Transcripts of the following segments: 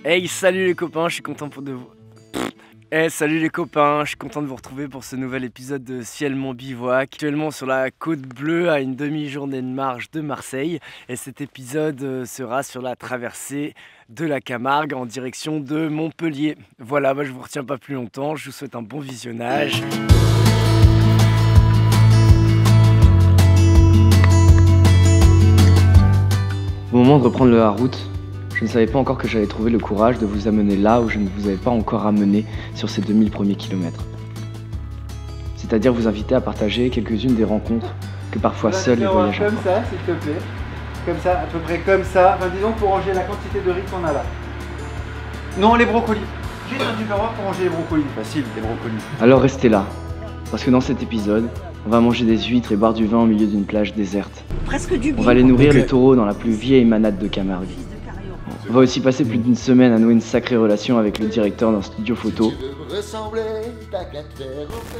Hey, salut les copains, je suis content de vous... salut les copains, je suis content de vous retrouver pour ce nouvel épisode de Ciel Mon Bivouac. Actuellement sur la Côte Bleue à une demi-journée de marche de Marseille. Et cet épisode sera sur la traversée de la Camargue en direction de Montpellier. Voilà, je vous retiens pas plus longtemps, je vous souhaite un bon visionnage. Au moment de reprendre la route, je ne savais pas encore que j'allais trouver le courage de vous amener là où je ne vous avais pas encore amené sur ces 2000 premiers kilomètres. C'est-à-dire vous inviter à partager quelques-unes des rencontres que parfois seuls les voyageurs font. Comme ça, s'il te plaît. Comme ça, à peu près comme ça. Enfin, disons pour ranger la quantité de riz qu'on a là. Non, les brocolis. Juste un tupperware pour ranger les brocolis. Facile, les brocolis. Alors restez là, parce que dans cet épisode, on va manger des huîtres et boire du vin au milieu d'une plage déserte. Presque du On va aller nourrir les taureaux dans la plus vieille manade de Camargue. On va aussi passer plus d'une semaine à nouer une sacrée relation avec le directeur d'un studio photo,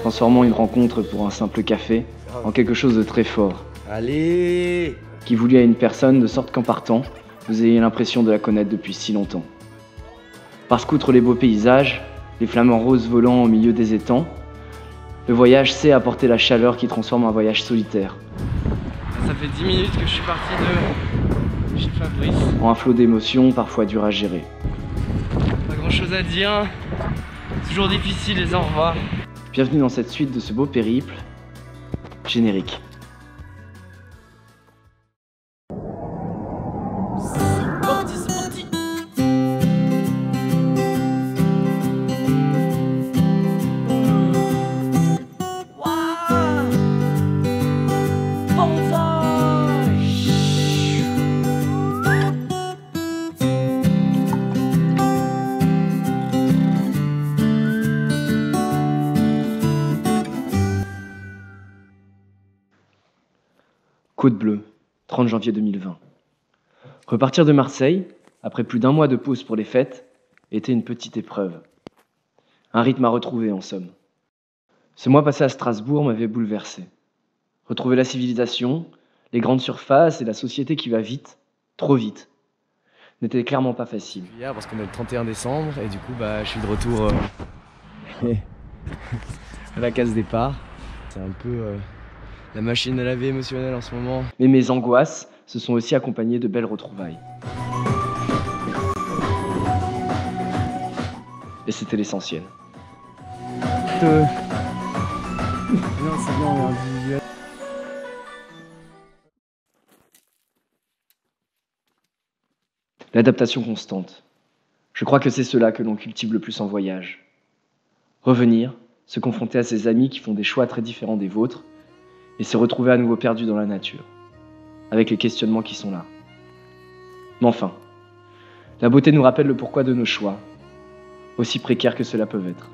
transformant une rencontre pour un simple café en quelque chose de très fort. Allez, qui vous lie à une personne de sorte qu'en partant, vous ayez l'impression de la connaître depuis si longtemps. Parce qu'outre les beaux paysages, les flamants roses volant au milieu des étangs, le voyage sait apporter la chaleur qui transforme un voyage solitaire. ça fait 10 minutes que je suis parti de chez Fabrice. En un flot d'émotions parfois dur à gérer. Pas grand chose à dire, toujours difficile les au revoir. Bienvenue dans cette suite de ce beau périple. Générique. Côte Bleue, 30 janvier 2020. Repartir de Marseille, après plus d'un mois de pause pour les fêtes, était une petite épreuve. Un rythme à retrouver en somme. Ce mois passé à Strasbourg m'avait bouleversé. Retrouver la civilisation, les grandes surfaces et la société qui va vite, trop vite, n'était clairement pas facile. Hier parce qu'on est le 31 décembre et du coup je suis de retour à la case départ. C'est un peu la machine à laver émotionnelle en ce moment. Mais mes angoisses se sont aussi accompagnées de belles retrouvailles. Et c'était l'essentiel. Non, c'est bien, on est individuel. L'adaptation constante. Je crois que c'est cela que l'on cultive le plus en voyage. Revenir, se confronter à ses amis qui font des choix très différents des vôtres, et se retrouver à nouveau perdu dans la nature, avec les questionnements qui sont là. Mais enfin, la beauté nous rappelle le pourquoi de nos choix, aussi précaires que cela peut être.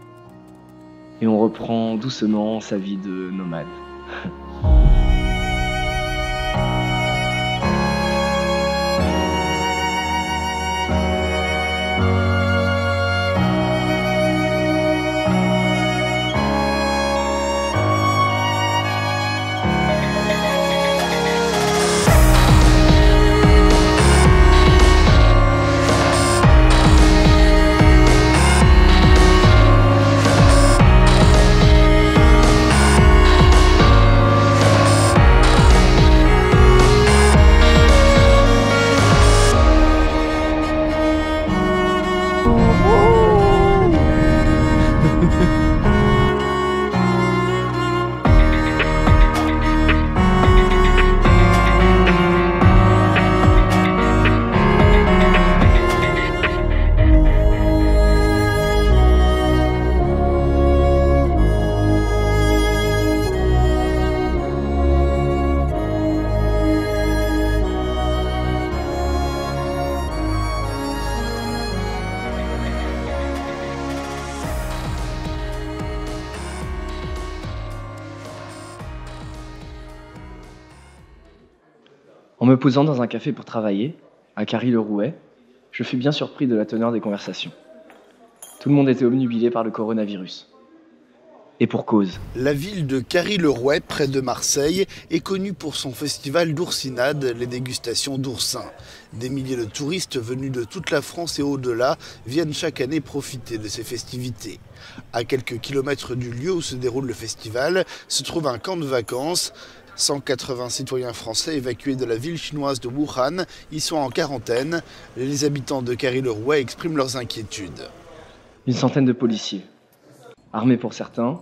Et on reprend doucement sa vie de nomade. En me posant dans un café pour travailler, à Carry-le-Rouet, je fus bien surpris de la teneur des conversations. Tout le monde était obnubilé par le coronavirus. Et pour cause. La ville de Carry-le-Rouet, près de Marseille, est connue pour son festival d'oursinade, les dégustations d'oursins. Des milliers de touristes venus de toute la France et au-delà viennent chaque année profiter de ces festivités. À quelques kilomètres du lieu où se déroule le festival, se trouve un camp de vacances. 180 citoyens français évacués de la ville chinoise de Wuhan y sont en quarantaine. Les habitants de Carry-le-Rouet expriment leurs inquiétudes. Une centaine de policiers, armés pour certains,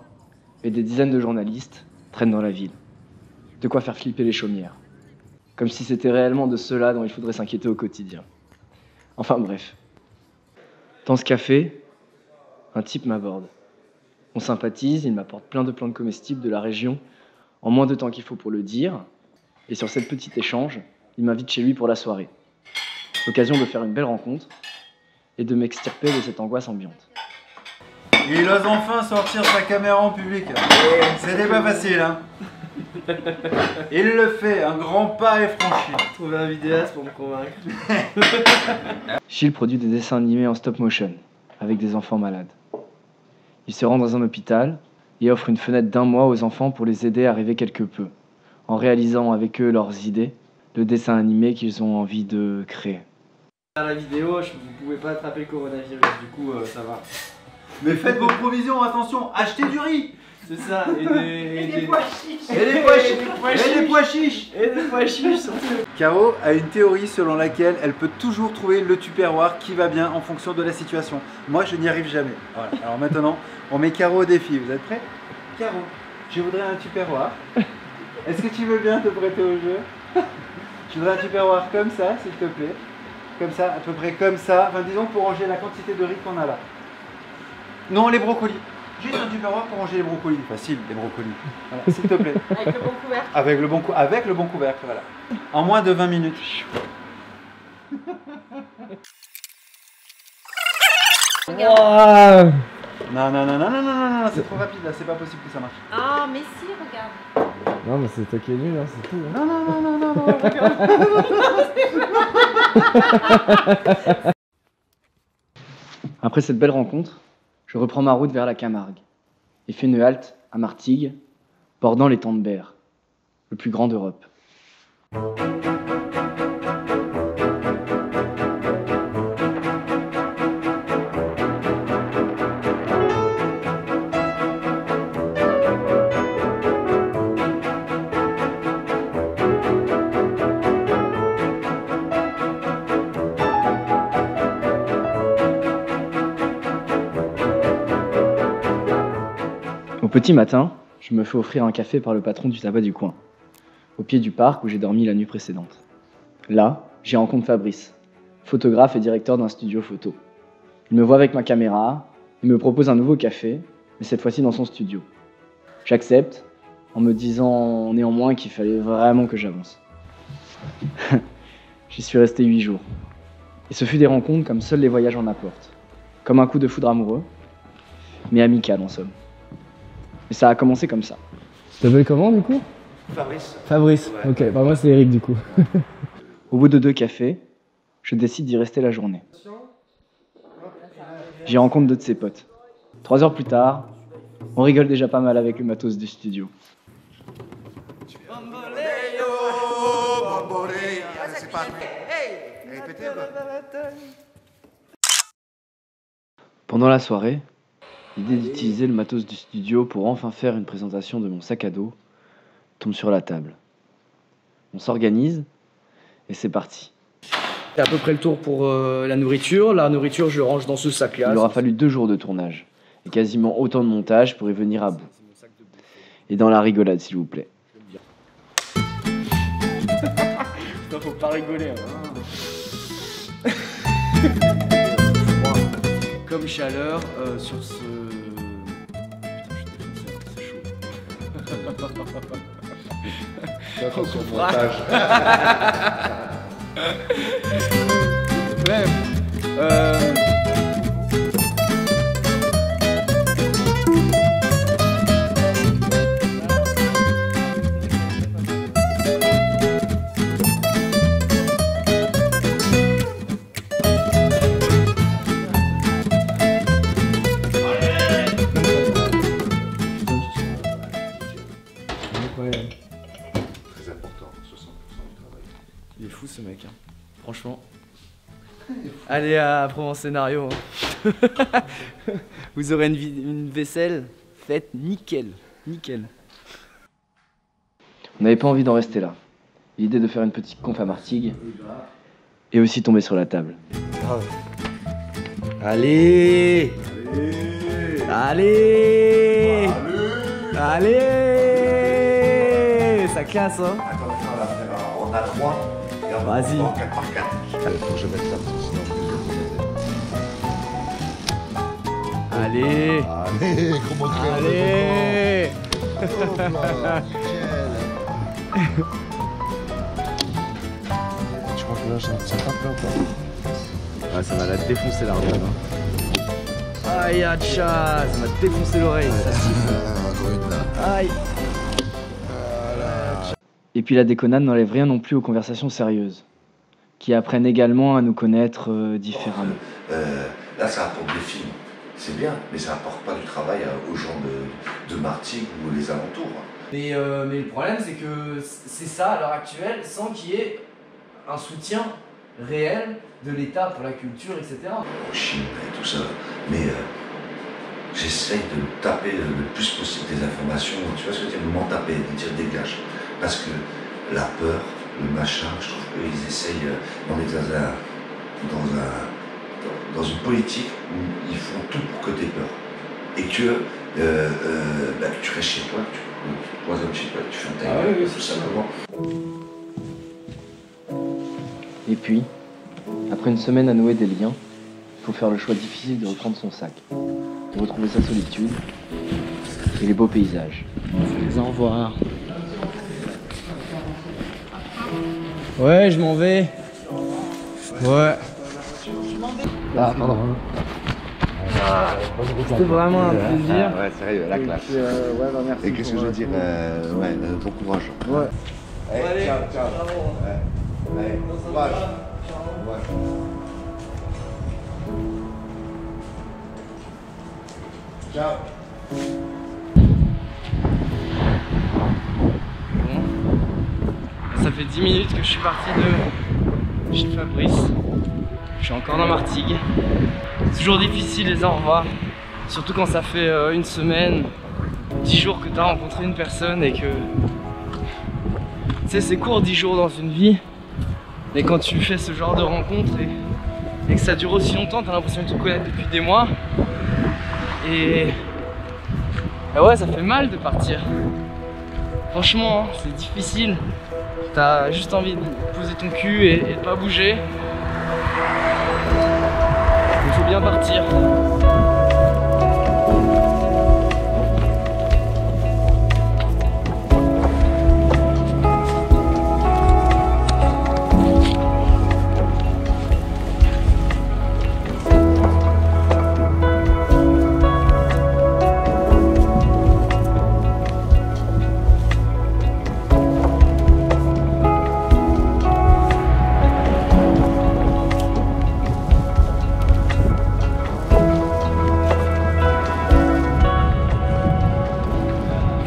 et des dizaines de journalistes traînent dans la ville. De quoi faire flipper les chaumières. Comme si c'était réellement de cela dont il faudrait s'inquiéter au quotidien. Enfin bref. Dans ce café, un type m'aborde. On sympathise, il m'apporte plein de plantes comestibles de la région, en moins de temps qu'il faut pour le dire, et sur cette petite échange, il m'invite chez lui pour la soirée. L'occasion de faire une belle rencontre, et de m'extirper de cette angoisse ambiante. Il ose enfin sortir sa caméra en public. C'était pas facile, hein. Il le fait, un grand pas est franchi. Trouver un vidéaste pour me convaincre. Gilles produit des dessins animés en stop motion, avec des enfants malades. Il se rend dans un hôpital et offre une fenêtre d'1 mois aux enfants pour les aider à rêver quelque peu, en réalisant avec eux leurs idées, le dessin animé qu'ils ont envie de créer. Dans la vidéo, vous pouvez pas attraper le coronavirus, du coup ça va. Mais faites vos provisions, attention, achetez du riz. C'est ça, et des pois chiches. Et des pois chiches. Et des pois chiches. Et des pois chiches surtout. Caro a une théorie selon laquelle elle peut toujours trouver le tupperware qui va bien en fonction de la situation. Moi, je n'y arrive jamais. Voilà. Alors maintenant, on met Caro au défi. Vous êtes prêts? Caro, je voudrais un tupperware. Est-ce que tu veux bien te prêter au jeu? Je voudrais un tupperware comme ça, s'il te plaît. Comme ça, à peu près comme ça. Enfin, disons pour ranger la quantité de riz qu'on a là. Non, les brocolis. Juste un tupperware pour ranger les brocolis. Facile, les brocolis. Voilà, s'il te plaît. Avec le bon couvercle. Avec le bon couvercle, voilà. En moins de 20 minutes. Regarde. Non, c'est trop rapide là, c'est pas possible que ça marche. Ah, mais si, regarde. Non, mais c'est toi qui es nul, hein, c'est tout. Hein. Non, regarde. Après cette belle rencontre, je reprends ma route vers la Camargue et fais une halte à Martigues, bordant l'étang de Berre, le plus grand d'Europe. Au petit matin, je me fais offrir un café par le patron du tabac du coin, au pied du parc où j'ai dormi la nuit précédente. Là, j'y rencontre Fabrice, photographe et directeur d'un studio photo. Il me voit avec ma caméra, il me propose un nouveau café, mais cette fois-ci dans son studio. J'accepte, en me disant néanmoins qu'il fallait vraiment que j'avance. J'y suis resté 8 jours. Et ce fut des rencontres comme seuls les voyages en apportent. Comme un coup de foudre amoureux, mais amical en somme. Et ça a commencé comme ça. Tu t'appelles comment du coup? Fabrice. Fabrice, ouais. Ok, bah moi c'est Eric du coup. Au bout de 2 cafés, je décide d'y rester la journée. J'y rencontre 2 de ses potes. 3 heures plus tard, on rigole déjà pas mal avec le matos du studio. Pendant la soirée, l'idée d'utiliser le matos du studio pour enfin faire une présentation de mon sac à dos tombe sur la table. On s'organise et c'est parti. C'est à peu près le tour pour la nourriture. La nourriture, je le range dans ce sac-là. Il aura fallu 2 jours de tournage et quasiment autant de montage pour y venir à bout. Et dans la rigolade, s'il vous plaît. Putain, faut pas rigoler. Hein. Comme chaleur sur ce... Putain, je suis Attention au montage. Bref. hein. Franchement. Allez à Provence Scénario. Hein. Vous aurez une vaisselle faite nickel. Nickel. On n'avait pas envie d'en rester là. L'idée de faire une petite conf à Martigues est aussi tombée sur la table. Allez. Allez. Allez. Ça classe, hein. Attends, on a 3. Vas-y. 4 par 4. Faut que je mette ça, sinon Allez. Allez, comment créer Allez. Je crois que là, ça tape là ou pas? Ah, ça va la défoncer la regarde. Aïe, tcha, ça m'a défoncé l'oreille. Aïe. Et puis la déconnade n'enlève rien non plus aux conversations sérieuses, qui apprennent également à nous connaître différemment. Là, ça apporte des films. C'est bien, mais ça apporte pas du travail aux gens de Martigues ou les alentours. Mais le problème, c'est que c'est ça à l'heure actuelle, sans qu'il y ait un soutien réel de l'État pour la culture, etc. Chine et tout ça. Mais j'essaye de taper le plus possible des informations. Tu vois ce que je veux dire? De m'en taper, de dire dégage. Parce que la peur, le machin, je trouve qu'ils essayent. On est dans une politique où ils font tout pour que tu aies peur. Et que tu restes chez toi, tu troisième chez toi, tu fais un taille, tout simplement. Et puis, après une semaine à nouer des liens, il faut faire le choix difficile de reprendre son sac, de retrouver sa solitude et les beaux paysages. Au revoir. Ouais, je m'en vais. Ouais. Ah, pardon. C'était vraiment un plaisir. Ouais, sérieux, la classe. Merci. Et qu'est-ce que je veux dire bon courage. Ouais. Allez, ciao. bravo. Allez, courage. Ciao. Bon. Ça fait 10 minutes que je suis parti de chez Fabrice. Je suis encore dans Martigues. C'est toujours difficile les au revoir. Surtout quand ça fait une semaine, 10 jours que tu as rencontré une personne et que... Tu sais, c'est court 10 jours dans une vie. Mais quand tu fais ce genre de rencontre et que ça dure aussi longtemps, tu as l'impression de te connaître depuis des mois. Et ouais, ça fait mal de partir. Franchement, hein, c'est difficile. T'as juste envie de poser ton cul et de pas bouger. Il faut bien partir.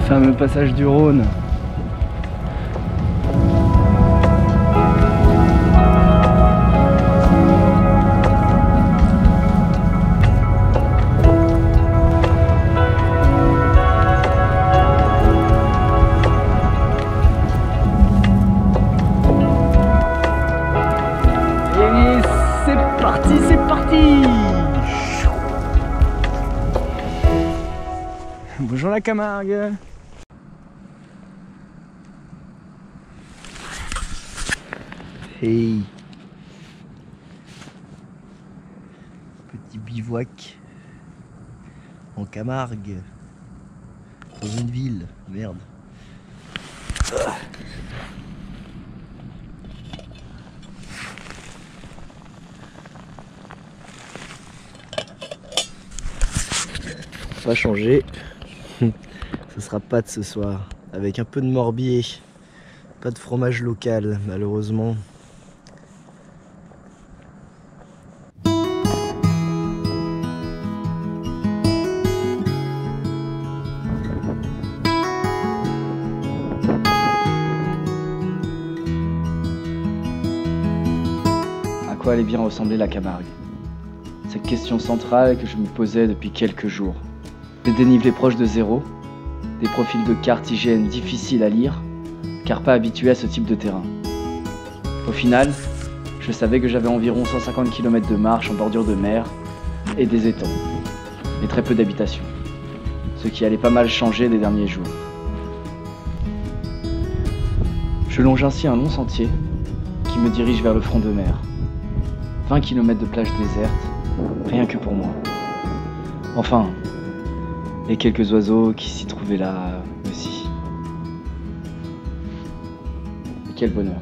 Fameux passage du Rhône. Et c'est parti, c'est parti. Bonjour la Camargue. Hey, petit bivouac en Camargue, dans une ville, merde. On va changer, ce sera pâtes ce soir, avec un peu de morbier, pas de fromage local malheureusement. quoi allait bien ressembler la Camargue. Cette question centrale que je me posais depuis quelques jours. Des dénivelés proches de zéro, des profils de cartes IGN difficiles à lire, car pas habitué à ce type de terrain. Au final, je savais que j'avais environ 150 km de marche en bordure de mer et des étangs, et très peu d'habitations, ce qui allait pas mal changer des derniers jours. Je longe ainsi un long sentier qui me dirige vers le front de mer. 20 km de plage déserte, rien que pour moi. Enfin, et quelques oiseaux qui s'y trouvaient là aussi. Et quel bonheur.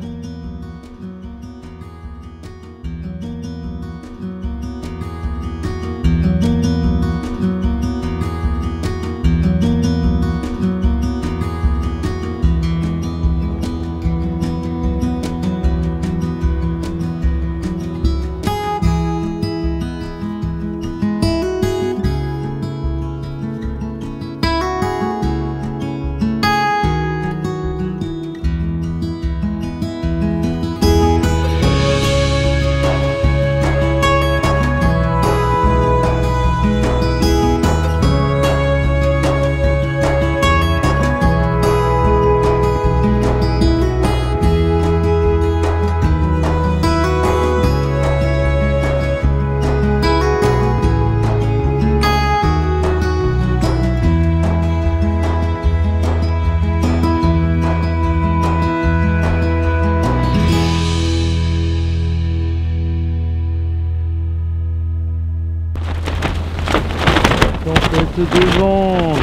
Devant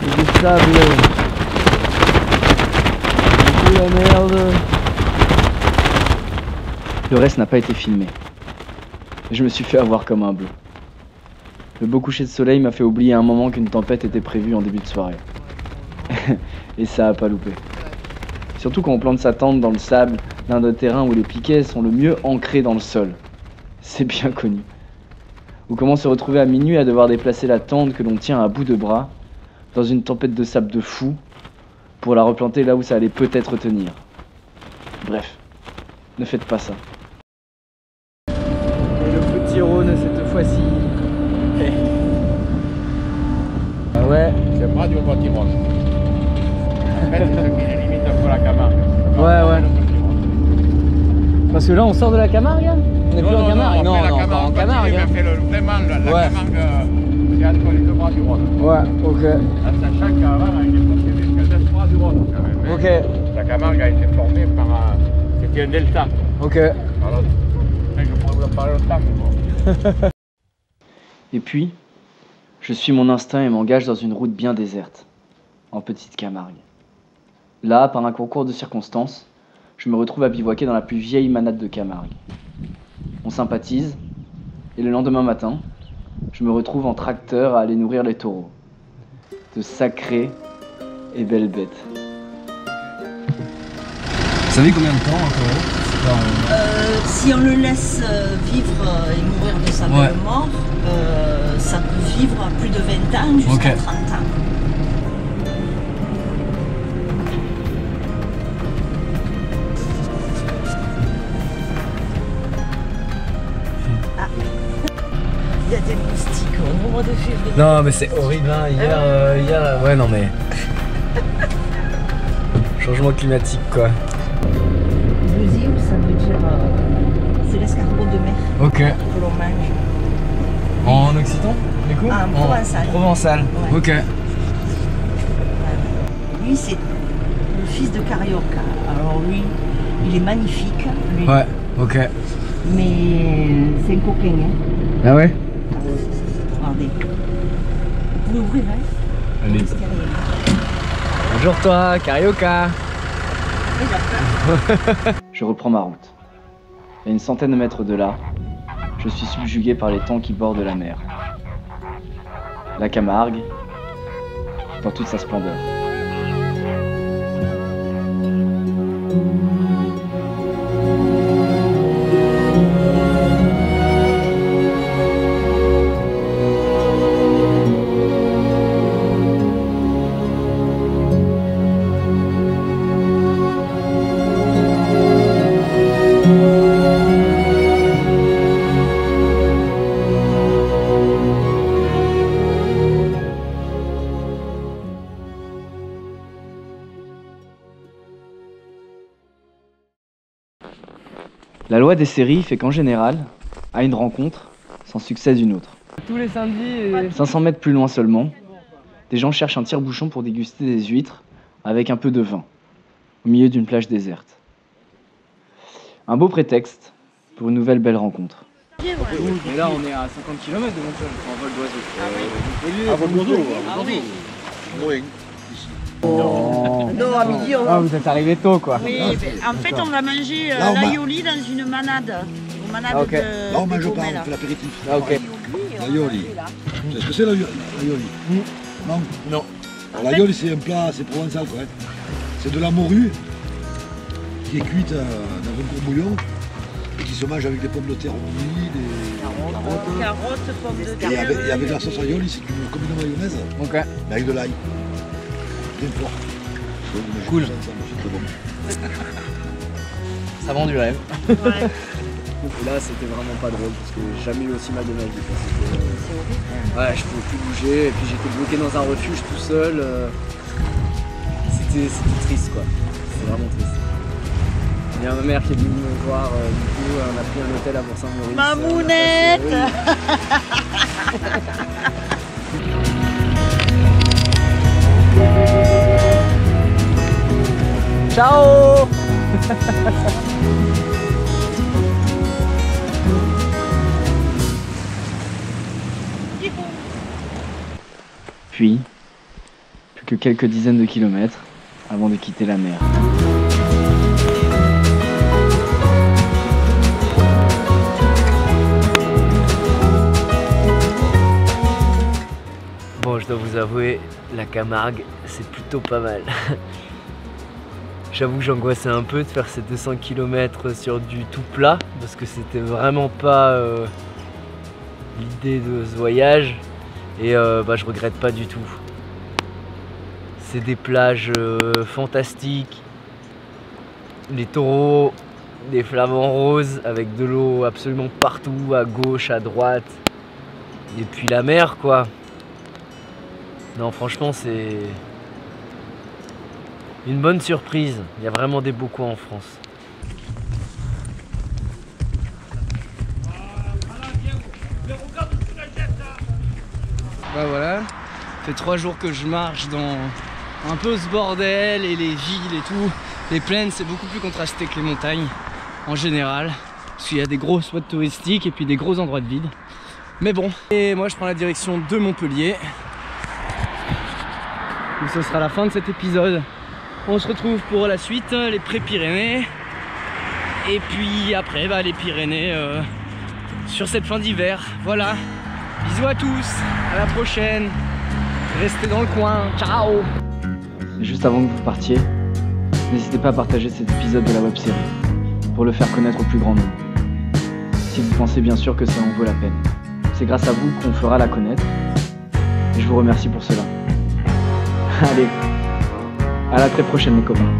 et du sable et de la merde. Le reste n'a pas été filmé et je me suis fait avoir comme un bleu. Le beau coucher de soleil m'a fait oublier un moment qu'une tempête était prévue en début de soirée. Et ça a pas loupé. Surtout quand on plante sa tente dans le sable d'un des terrains où les piquets sont le mieux ancrés dans le sol. C'est bien connu. Ou comment se retrouver à minuit à devoir déplacer la tente que l'on tient à bout de bras dans une tempête de sable de fou pour la replanter là où ça allait peut-être tenir. Bref, ne faites pas ça. Et le petit Rhône cette fois-ci. Ah ouais. C'est pas du bâtiment. En fait, c'est ce qui est limite pour la Camargue. Ouais. Parce que là on sort de la Camargue. On est plus en Camargue. Non, on est encore en Camargue. On fait vraiment la Camargue, c'est entre les deux bras du Rhône. Ouais, ok. En sachant qu'avant, à une époque, c'était jusqu'à 2 bras du Rhône quand même. Ok. La Camargue a été formée par c'était un delta. Ok. Alors, je pourrais vous en parler longtemps, mais bon. Et puis, je suis mon instinct et m'engage dans une route bien déserte, en petite Camargue. Là, par un concours de circonstances, je me retrouve à bivouaquer dans la plus vieille manade de Camargue. On sympathise, et le lendemain matin, je me retrouve en tracteur à aller nourrir les taureaux. De sacrées et belles bêtes. Vous savez combien de temps encore Si on le laisse vivre et mourir de sa belle mort, ça peut vivre à plus de 20 ans jusqu'à 30 ans. Il y a des moustiques au mois de février. Non mais c'est horrible hein, hier, ouais non mais... Changement climatique quoi. Brésil, ça veut dire... c'est l'escargot de mer. Ok. Que l'on mange. En occitan du coup? En provençal. Provençal, ouais. Ok. Lui c'est le fils de Carioca. Alors lui, il est magnifique. Lui. Ouais, ok. Mais c'est un coquin. Hein. Ah ouais? Regardez. Vous pouvez ouvrir, hein? Allez. Bonjour toi, Carioca. Je reprends ma route. À une centaine de mètres de là, je suis subjugué par les temps qui bordent la mer. La Camargue, dans toute sa splendeur. La loi des séries fait qu'en général, à une rencontre, s'en succède une autre. Tous les samedis. 500 mètres plus loin seulement, des gens cherchent un tire-bouchon pour déguster des huîtres avec un peu de vin, au milieu d'une plage déserte. Un beau prétexte pour une nouvelle belle rencontre. Et là, on est à 50 km de Montpellier, en vol d'oiseau. Ah oui. Oh. Non, à midi, on Ah, vous êtes arrivé tôt, quoi. Oui, en fait, on va manger l'aioli dans une manade. Une manade Ah, ok. de. Là, on mange de pas, gourmet, là. on fait l'apéritif. Ah, ok. L'aioli. Tu sais ce que c'est l'aioli? Non. Non. Alors, l'aioli, c'est un plat, c'est provençal, quoi. C'est de la morue qui est cuite dans un gros bouillon et qui se mange avec des pommes de terre rougies, des Carottes, pommes de terre. et avec la sauce aioli, c'est comme une mayonnaise, Ok. mais avec de l'ail. Bien fort. Cool. C'est très bon. Ça vend du rêve. Ouais. Et là, c'était vraiment pas drôle parce que j'ai jamais eu aussi mal de ma vie. Ouais, je pouvais plus bouger et puis j'étais bloqué dans un refuge tout seul. C'était triste quoi. C'était vraiment triste. Il y a ma mère qui est venue me voir, du coup, on a pris un hôtel à Bourg-Saint-Maurice. Mamounette. Ciao. Puis, plus que quelques dizaines de kilomètres avant de quitter la mer. Bon, je dois vous avouer, la Camargue, c'est plutôt pas mal. J'avoue que j'angoissais un peu de faire ces 200 km sur du tout plat, parce que c'était vraiment pas l'idée de ce voyage, et je regrette pas du tout. C'est des plages fantastiques, les taureaux, des flamants roses avec de l'eau absolument partout, à gauche, à droite, et puis la mer quoi. Non, franchement, c'est une bonne surprise. Il y a vraiment des beaux coins en France. Bah voilà, ça fait 3 jours que je marche dans un peu ce bordel et les villes et tout. Les plaines, c'est beaucoup plus contrasté que les montagnes en général. Parce qu'il y a des gros spots touristiques et puis des gros endroits de vide. Mais bon, et moi je prends la direction de Montpellier. Donc ce sera la fin de cet épisode. On se retrouve pour la suite, les Pré-Pyrénées. Et puis après, les Pyrénées sur cette fin d'hiver. Voilà. Bisous à tous, à la prochaine. Restez dans le coin. Ciao. Et juste avant que vous partiez, n'hésitez pas à partager cet épisode de la web-série pour le faire connaître au plus grand nombre. Si vous pensez bien sûr que ça en vaut la peine. C'est grâce à vous qu'on fera la connaître. Et je vous remercie pour cela. Allez, à la très prochaine les copains.